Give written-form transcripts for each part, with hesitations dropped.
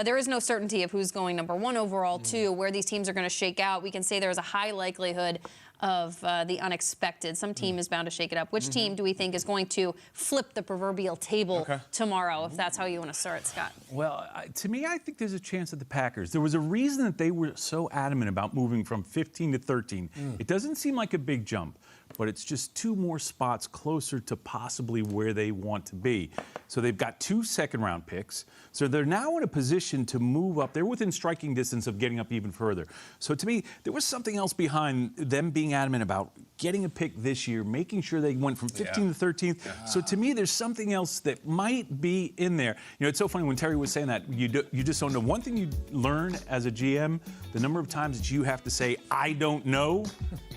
There is no certainty of who's going number 1 overall, too, where these teams are going to shake out. We can say there's a high likelihood of the unexpected. Some team is bound to shake it up. Which team do we think is going to flip the proverbial table tomorrow, if that's how you want to start, Scott? Well, to me, I think there's a chance that the Packers. There was a reason that they were so adamant about moving from 15 to 13. It doesn't seem like a big jump, but it's just 2 more spots closer to possibly where they want to be. So they've got 2 second-round picks. So they're now in a position to move up. They're within striking distance of getting up even further. So to me, there was something else behind them being adamant about getting a pick this year, making sure they went from 15 to 13th. So to me, there's something else that might be in there. You know, it's so funny when Terry was saying that, you just don't know. One thing you learn as a GM, the number of times that you have to say, I don't know,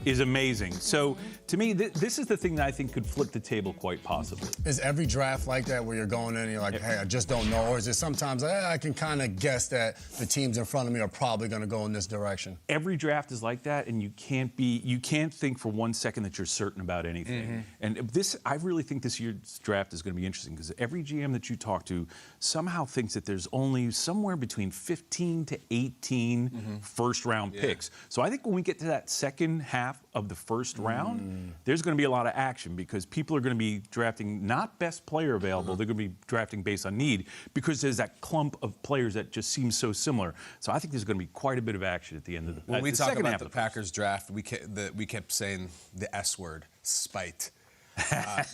is amazing. So to me, this is the thing that I think could flip the table quite possibly. Is every draft like that where you're going in and you're like, hey, I just don't know? Or is it sometimes I can kind of guess that the teams in front of me are probably going to go in this direction? Every draft is like that, and you can't think for 1 second that you're certain about anything. And I really think this year's draft is going to be interesting because every GM that you talk to somehow thinks that there's only somewhere between 15 to 18 first-round picks. So I think when we get to that second half of the first round, there's going to be a lot of action because people are going to be drafting not best player available, they're going to be drafting based on need because there's that clump of players that just seem so similar. So I think there's going to be quite a bit of action at the end of the When we talk second about half the of Packers draft, we kept saying the S word, spite.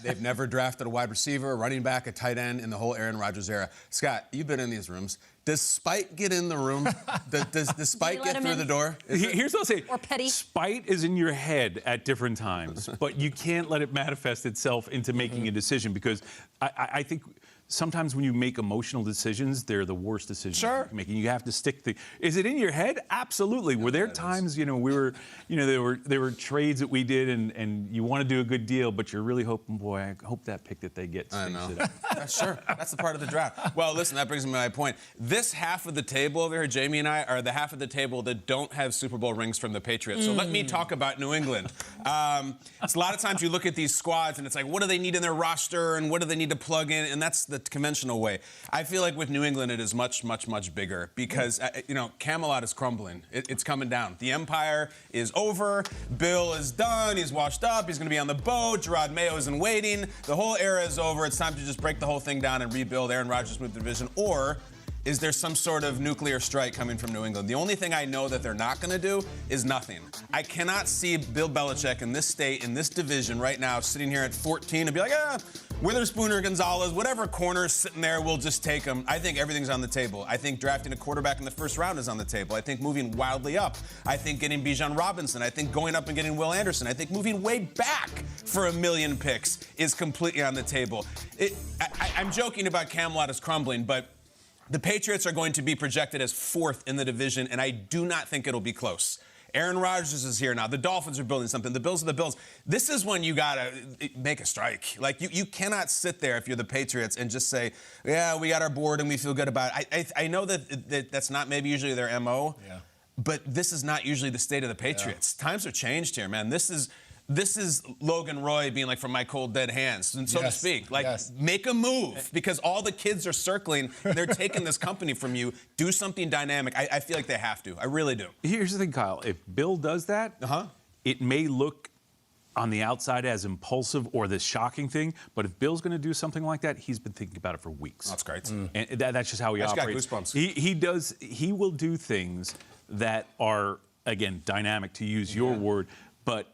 They've never drafted a wide receiver, a running back, a tight end in the whole Aaron Rodgers era. Scott, you've been in these rooms. Does spite get in the room? Does spite get through the door? Here's what I'll say. Or petty. Spite is in your head at different times, but you can't let it manifest itself into making a decision because I think sometimes when you make emotional decisions, they're the worst decisions you're making. You have to stick to. Is it in your head? Absolutely. Were there times, there were trades that we did, and you want to do a good deal, but you're really hoping, boy, I hope that pick that they get stinks it up. Sure. That's the part of the draft. Well, listen, that brings me to my point. This half of the table over here, Jamie and I, are the half of the table that don't have Super Bowl rings from the Patriots. So let me talk about New England. It's a lot of times you look at these squads, and it's like, what do they need in their roster, and what do they need to plug in? And that's the conventional way. I feel like with New England, it is much, much, much bigger because, Camelot is crumbling. It's coming down. The empire is over. Bill is done. He's washed up. He's going to be on the boat. Gerard Mayo is in waiting. The whole era is over. It's time to just break the whole thing down and rebuild. Aaron Rodgers moved the division. Or is there some sort of nuclear strike coming from New England? The only thing I know that they're not going to do is nothing. I cannot see Bill Belichick in this state, in this division right now, sitting here at 14 and be like, Witherspoon or Gonzalez, whatever corner is sitting there, we'll just take them. I think everything's on the table. I think drafting a quarterback in the first round is on the table. I think moving wildly up. I think getting Bijan Robinson. I think going up and getting Will Anderson. I think moving way back for 1 million picks is completely on the table. I'm joking about Camelot is crumbling, but the Patriots are going to be projected as 4th in the division, and I do not think it'll be close. Aaron Rodgers is here now. The Dolphins are building something. The Bills are the Bills. This is when you got to make a strike. Like, you cannot sit there if you're the Patriots and just say, yeah, we got our board and we feel good about it. I know that's not maybe usually their MO, but this is not usually the state of the Patriots. Times have changed here, man. This is Logan Roy being like, from my cold, dead hands, and so to speak. Like, make a move, because all the kids are circling. They're taking this company from you. Do something dynamic. I feel like they have to. I really do. Here's the thing, Kyle. If Bill does that, it may look on the outside as impulsive or this shocking thing, but if Bill's going to do something like that, he's been thinking about it for weeks. That's great. And that's just how he operates. Got goosebumps. He will do things that are, again, dynamic, to use your word, but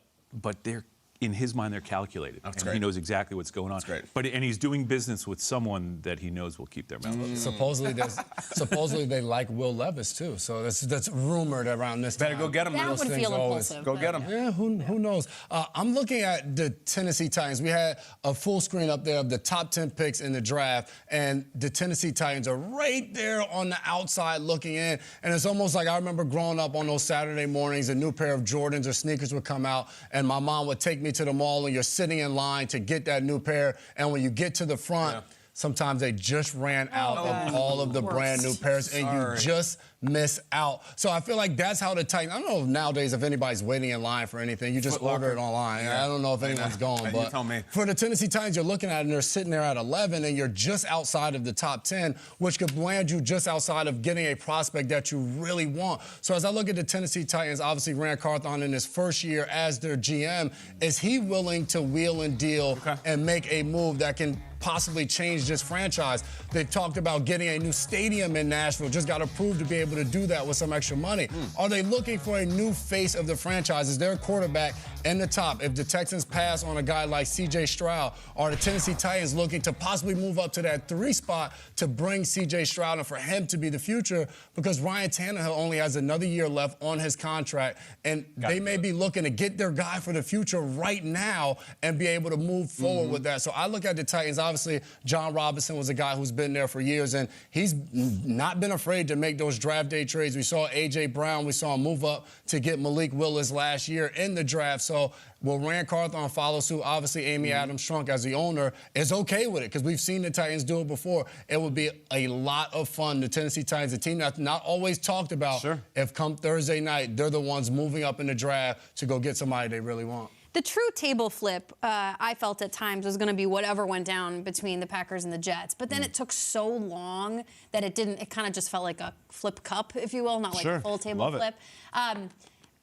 they're, in his mind, they're calculated. That's and great. He knows exactly what's going on. That's great. And he's doing business with someone that he knows will keep their mouth open. Supposedly they like Will Levis too. So that's rumored around this time. Better go get him. That would feel impulsive. Go get him. Yeah, who knows? I'm looking at the Tennessee Titans. We had a full screen up there of the top 10 picks in the draft, and the Tennessee Titans are right there on the outside looking in. And it's almost like I remember growing up on those Saturday mornings, a new pair of Jordans or sneakers would come out, and my mom would take me to the mall, and you're sitting in line to get that new pair. And when you get to the front, sometimes they just ran out of all of the brand new pairs, and you just miss out. So I feel like that's how the Titans. I don't know if nowadays if anybody's waiting in line for anything. You just order it online. I don't know if anyone's going, but you tell me. for the Tennessee Titans, you're looking at it and they're sitting there at 11, and you're just outside of the top 10, which could land you just outside of getting a prospect that you really want. So as I look at the Tennessee Titans, obviously Rand Carthon in his first year as their GM, is he willing to wheel and deal and make a move that can possibly change this franchise? They talked about getting a new stadium in Nashville, just got approved to be able to do that with some extra money. Are they looking for a new face of the franchise? Is their quarterback in the top? If the Texans pass on a guy like C.J. Stroud, are the Tennessee Titans looking to possibly move up to that 3 spot to bring C.J. Stroud and for him to be the future? Because Ryan Tannehill only has another year left on his contract, and they may be looking to get their guy for the future right now and be able to move forward with that. So I look at the Titans. Obviously, John Robinson was a guy who's been there for years, and he's not been afraid to make those draft day trades. We saw A.J. Brown. We saw him move up to get Malik Willis last year in the draft. So will Rand Carthon follow suit? Obviously, Amy Adams Strunk, as the owner, is okay with it because we've seen the Titans do it before. It would be a lot of fun. The Tennessee Titans, a team that's not always talked about, if come Thursday night, they're the ones moving up in the draft to go get somebody they really want. The true table flip, I felt at times, was going to be whatever went down between the Packers and the Jets. But then it took so long that it didn't. It kind of just felt like a flip cup, if you will, not like a full table flip.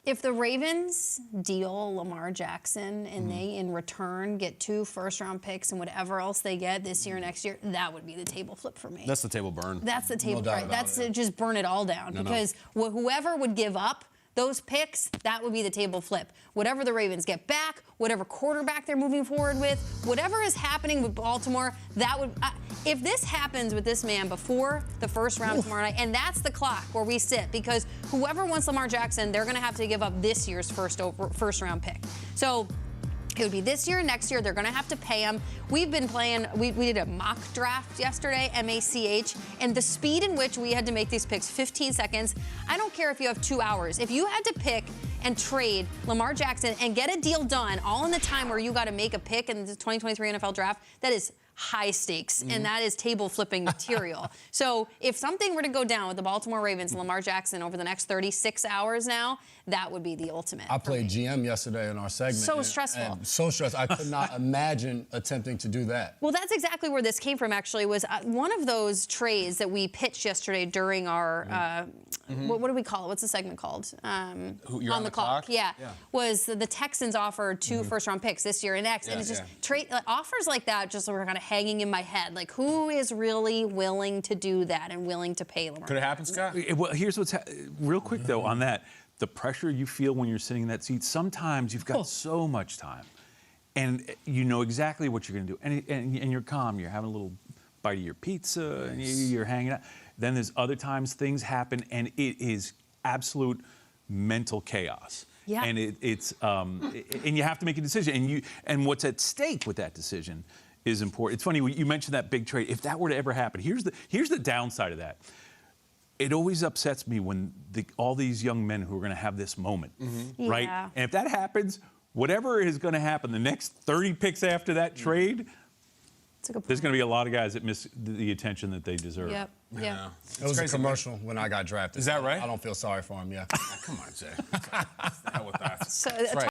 If the Ravens deal Lamar Jackson and they, in return, get 2 first-round picks and whatever else they get this year, next year, that would be the table flip for me. That's the table burn. That's the table, right? That's just burn it all down because whoever would give up those picks, that would be the table flip. Whatever the Ravens get back, whatever quarterback they're moving forward with, whatever is happening with Baltimore, that would. If this happens with this man before the first round tomorrow night, and that's the clock where we sit, because whoever wants Lamar Jackson, they're going to have to give up this year's first round pick. So it would be this year and next year. They're going to have to pay him. We've been playing, we did a mock draft yesterday, MACH, and the speed in which we had to make these picks, 15 seconds. I don't care if you have 2 hours. If you had to pick and trade Lamar Jackson and get a deal done all in the time where you got to make a pick in the 2023 NFL draft, that is high stakes, and that is table flipping material. So if something were to go down with the Baltimore Ravens and Lamar Jackson over the next 36 hours now, that would be the ultimate. I played GM yesterday in our segment. So stressful. And so stressful. I could not imagine attempting to do that. Well, that's exactly where this came from, actually, was one of those trades that we pitched yesterday during our, what do we call it? What's the segment called? You're on the clock? Yeah. Was the Texans offered 2 first-round picks this year and next. And it's just offers like that just were kind of hanging in my head. Like, who is really willing to do that and willing to pay Lamar? Could it happen, Scott? Well, here's what's real quick, though, on that. The pressure you feel when you're sitting in that seat, sometimes you've got so much time, and you know exactly what you're going to do, and you're calm. You're having a little bite of your pizza, and you're hanging out. Then there's other times things happen, and it is absolute mental chaos. Yeah. And and you have to make a decision, and what's at stake with that decision is important. It's funny you mentioned that big trade. If that were to ever happen, here's the downside of that. It always upsets me when all these young men who are going to have this moment, right? Yeah. And if that happens, whatever is going to happen, the next 30 picks after that trade, there's going to be a lot of guys that miss the attention that they deserve. Yep. Yeah. It was a commercial when I got drafted. Is that right? I don't feel sorry for him, Come on, Jay. Hell with that. So,